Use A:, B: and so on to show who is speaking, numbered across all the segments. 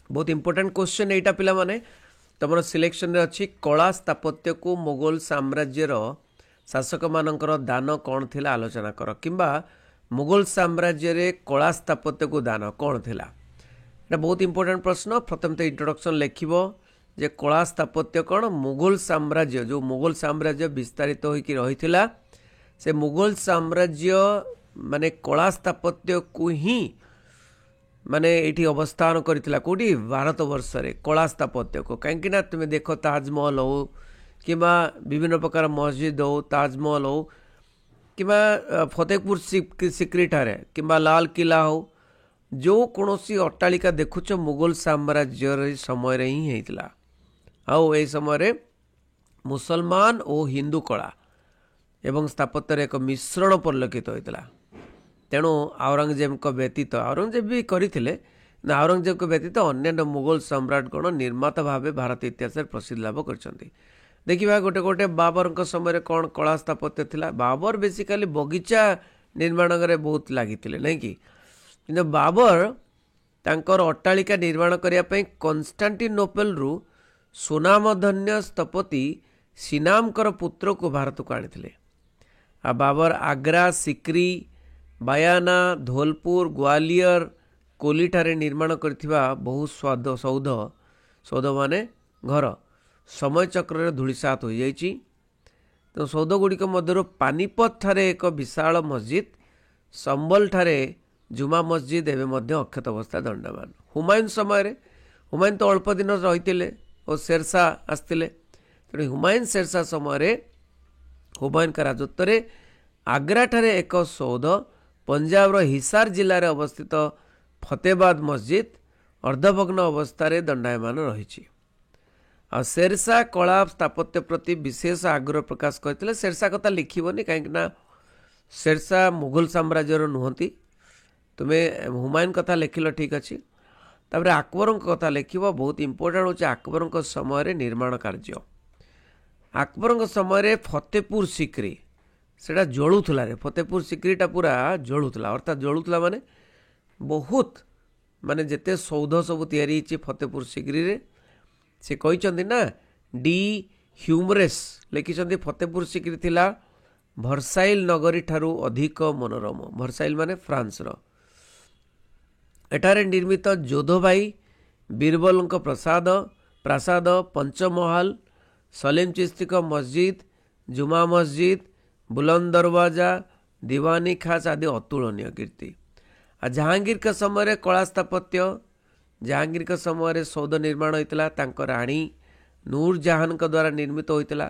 A: बहुत important question एटा पिला माने तुम सिलेक्शन रे अच्छी कला स्थापत्य को मुगल साम्राज्यर शासक मानकर दान कौन थिला आलोचना कर किंबा मुगल साम्राज्य रे कला स्थापत्य को दान कौन थिला। এটা बहुत इंपोर्टेंट प्रश्न। प्रथम तो इंट्रोडक्शन लिखिबो जे कला स्थापत्य कौन मुगल साम्राज्य जो मुगल साम्राज्य विस्तारित होइकी रहिथिला से मुगल साम्राज्य माने कला स्थापत्य को ही माने एठी अवस्थान करथिला कोडी भारत वर्ष रे कला स्थापत्य को कहीं ना तुम देख ताजमहल हो कि विभिन्न प्रकार मस्जिद हो ताजमहल हो कि फतेहपुर सिक्री ठारे कि लाल किला हो जो कौनसी अट्टालिका देखुच मुगल साम्राज्य समय रे ही होता आउ ए समय मुसलमान और हिंदू कला एवं स्थापत्य एक मिश्रण परिलक्षित होता। तेणु औरंगजेब को व्यतीत औरंगजेब भी करते औरंगजेब को व्यतीत अन्य मुगल सम्राटगण निर्माता भाव भारत इतिहास प्रसिद्ध लाभ कर देखा गोटे गोटे बाबर समय कौन कला स्थापत्य थिला। बाबर बेसिकाली बगीचा निर्माण में बहुत लगी नहीं कि बाबर तांकर अट्टालिका निर्माण करने कन्स्टांटिनोपल रु सुनामधन्य स्थपति सिनामकर पुत्र को भारत को आनी बाबर आग्रा सिक्री बायाना धौलपुर ग्वालियर कोली ठारे निर्माण करथिबा बहु सौध माने घर समय चक्र धूलिसात हो जाइछि। तो सौध गुड़िक मध्य पानीपत ठारे एक विशाल मस्जिद संबल ठारे जुमा मस्जिद एवं मध्य अक्षत अवस्था दंडमान। हुमायून समय हुमायून तो अल्प दिन रही और शेरशाह आसते तेणु हुमायून शेरशाह समय हुमायून का राजत्व में आग्रा ठारे एक सौध पंजाब हिसार जिले में अवस्थित फतेहबाद मस्जिद अर्धभग्न अवस्था दंडायमान रही। शेरशाह कला स्थापत्य प्रति विशेष आग्रह प्रकाश करते। शेरशाह कथा लिखिबनी कहीं शेरशाह मुगल साम्राज्य नुहति तुम्हें हुमायून कथा लिखिल ठीक अच्छे। तापर अकबर कथा लिख बहुत इंपोर्टेंट होचे अकबर समय निर्माण कार्य। अकबर समय फतेहपुर सिक्री सेटा जलुला रे फतेहपुर सिक्रीटा पूरा जलुला अर्थात जलुला माने बहुत माने जेते सौध सब तैयारी फतेहपुर सिक्री रे से कहते ना डी ह्यूमरेस लिखिं फतेहपुर सिक्री थिला भर्साइल नगरी ठारू अधिक मनोरम। भर्साइल माने फ्रांस रो एठारे निर्मित जोधोभाई बीरबल प्रासाद पंचमहल सलीम चिश्ती मस्जिद जुमा मस्जिद बुलंद दरवाजा दीवानी खास आदि अतुलनीय कीर्ति। जहांगीर का समय कला स्थापत्य जहांगीर का समय सौध निर्माण होता राणी नूरजहान का द्वारा निर्मित होता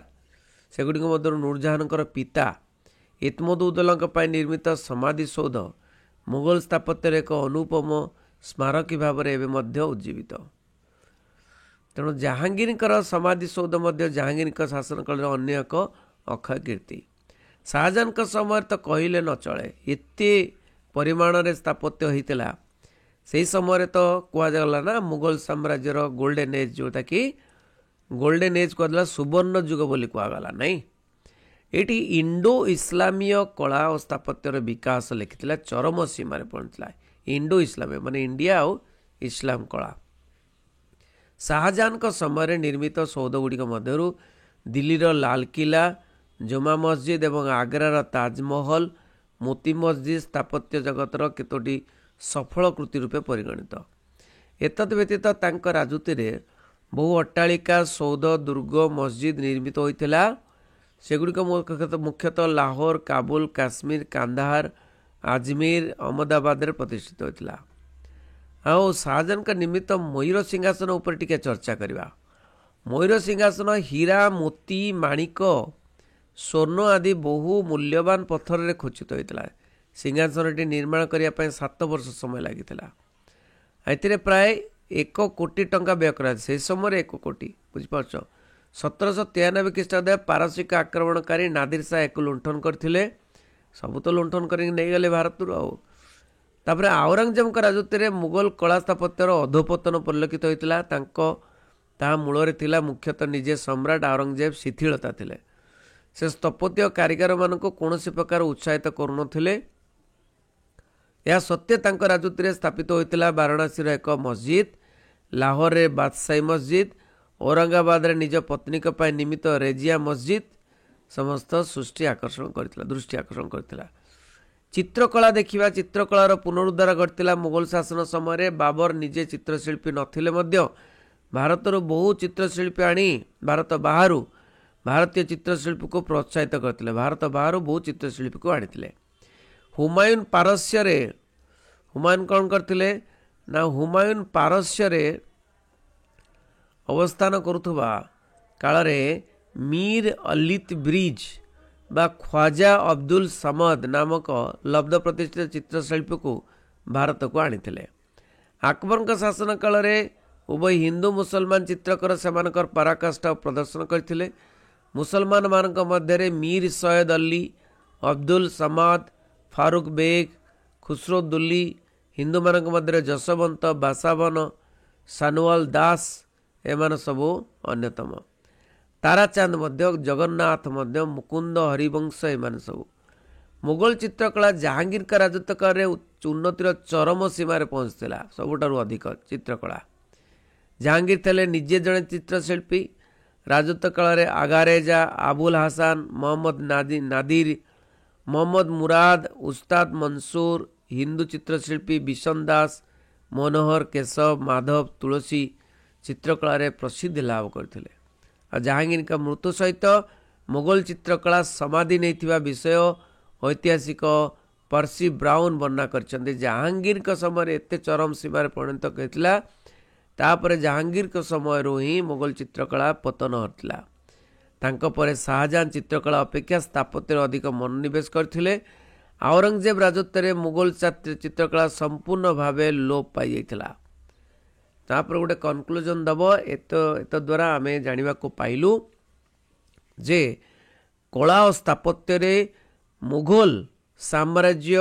A: सेगुड़ी मध्य नूरजहान पिता इतमदुद्दौला निर्मित समाधि सौध मुगल स्थापत्य एक अनुपम स्मारकी भाव में उज्जीवित। तेणु जहांगीर समाधि सौध जहांगीर शासन काल अन्य एक अक्षय कीर्ति। शाहजहां का समय तो कहले न चले एते परिमाण रे स्थापत्य होता से समय तो कहला ना मुगल साम्राज्य गोल्डन एज जोटा कि गोल्डन एज कहला सुवर्ण युग बोली कहगला नहीं। ये इंडो इस्लामीय कला और स्थापत्यर विकास लिखिता चरम सीमार पहुंचला। इंडो इस्लामीय माने इंडिया और इस्लाम कला। शाहजहां समय निर्मित सौध गुड़िक मध्य दिल्ली लाल किला जुमा मस्जिद एवं आग्रार ताजमहल मोती मस्जिद स्थापत्य जगतर केतोटी सफल कृति रूपे परिगणित। एतद व्यतीत तांक राजूति बहु अट्टालिका सौध दुर्ग मस्जिद निर्मित होता सेगुड़िक मुख्यतः लाहौर काबुल काश्मीर कांधार अजमेर अहमदाबाद प्रतिष्ठित होता। आओ शाहजहां का निमित्त मयूर सिंहासन उपर टिके चर्चा करवा। मयूर सिंहासन हीरा मोती माणिक स्वर्ण आदि बहु मूल्यवान पत्थर रे खचित होता। सिंहासन निर्माण करने 7 वर्ष समय लगी प्राय 1 कोटी टंका व्यय कर समय 1 कोटी बुझीपार। 1793 ख्रीष्टाब्द पारसिक आक्रमणकारी नादिर शाह एक लुंठन करते सब तो लुंठन कर भारत तापर औरंगजेब राजत्व मुगल कला स्थापत्यर अधोपतन परिलक्षित होता। मूल मुख्यतः निजे सम्राट औरंगजेब शिथिलता थिले से स्थपत्य कारीगर मान कौन प्रकार उत्साहित करुनथिले। यह सत्य राजत्व स्थापित होता वाराणसी एक मस्जिद लाहौर बादशाही मस्जिद, औरंगाबाद निज पत्नी निमित्त रेजिया मस्जिद समस्त सृष्टि आकर्षण करथिला, दृष्टि आकर्षण करथिला। चित्रकला देखिबा, चित्रकलार पुनरुद्धार घटिला मुगल शासन समय। बाबर निजे चित्रशिल्पी नथिले मध्य भारतर बहु चित्रशिल्पी आनी भारत बाहर भारतीय चित्रशिल्पी को प्रोत्साहित करथिले। भारत बाहर बहु चित्रशिल्पी को आनिथिले। हुमायून पारस्य रे, हुमायून कौन करथिले ना, हुमायून पारस्य रे अवस्थान करुथुबा कालरे मीर अलित ब्रिज बा ख्वाजा अब्दुल समद नामक लब्ध प्रतिष्ठित चित्रशिल्पी को भारत को आनिथिले। अकबर का शासन काल रे उभय हिंदू मुसलमान चित्रकर सेमानकर पराकाष्ठा प्रदर्शन करथिले। मुसलमान मानक मध्य मीर सैयद अली, अब्दुल समाद, फारूक बेग, खुसरोदुल्ली, हिंदू मानक मध्य जशवंत, बासावन, सानुआल दास एमान सबू अन्यतम। ताराचांद मध्य, जगन्नाथ मध्य, मुकुंद हरिवंश एमान सबू। मुगल चित्रकला जहांगीर का राजत्व काल उन्नतिर चरम सीमार पहुंचला। सबुठारु अधिक चित्रकला जहांगीर थे निजे जड़े चित्रशिल्पी। राजत्व काल आगा रेजा, आबुल हासान, मोहम्मद नादिर, मोहम्मद मुराद, उस्ताद मंसूर, हिंदू चित्रशिल्पी बिशन दास, मनोहर, केशव, माधव, तुलसी चित्रकला प्रसिद्धि लाभ करथिले। जहांगीर का मृत्यु सहित मुगल चित्रकला समाधि नहीं विषय ऐतिहासिक पर्सी ब्राउन वर्णना करछन्ते। जहांगीर का समय एते चरम सीमार परिणत होता, तापर जहांगीर के समय ही मुगल चित्रकला पतन होता। तांको परे शाहजहां चित्रकला अपेक्षा स्थापत्य अधिक मनोनिवेश करथिले। औरंगजेब राजत्व मुगल चित्रकला संपूर्ण भाव लोप पाई जाइथिला। तापर गोटे कनक्लूजन दब एत द्वारा आम जाना पाइलु जे कला और स्थापत्य रे मुगल साम्राज्य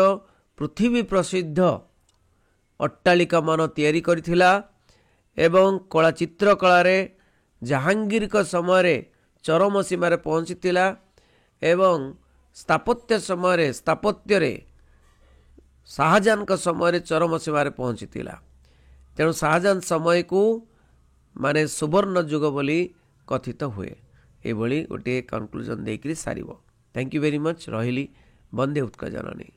A: पृथ्वी प्रसिद्ध अट्टालिका मान तैयारी करथिला एवं कला चित्रकला रे जहांगीर का समय चरम सीमार पहुंचीला एवं स्थापत्य समय स्थापत्य रे शाहजहां का समय चरम सीमार पहुंचीला। तेणु शाहजहां समय को माने सुवर्ण युग बोली कथित हुए। ये गोटे कनक्लूजन देकर सारिबो। Thank you very much. रहिली। वंदे उत्कल जननी।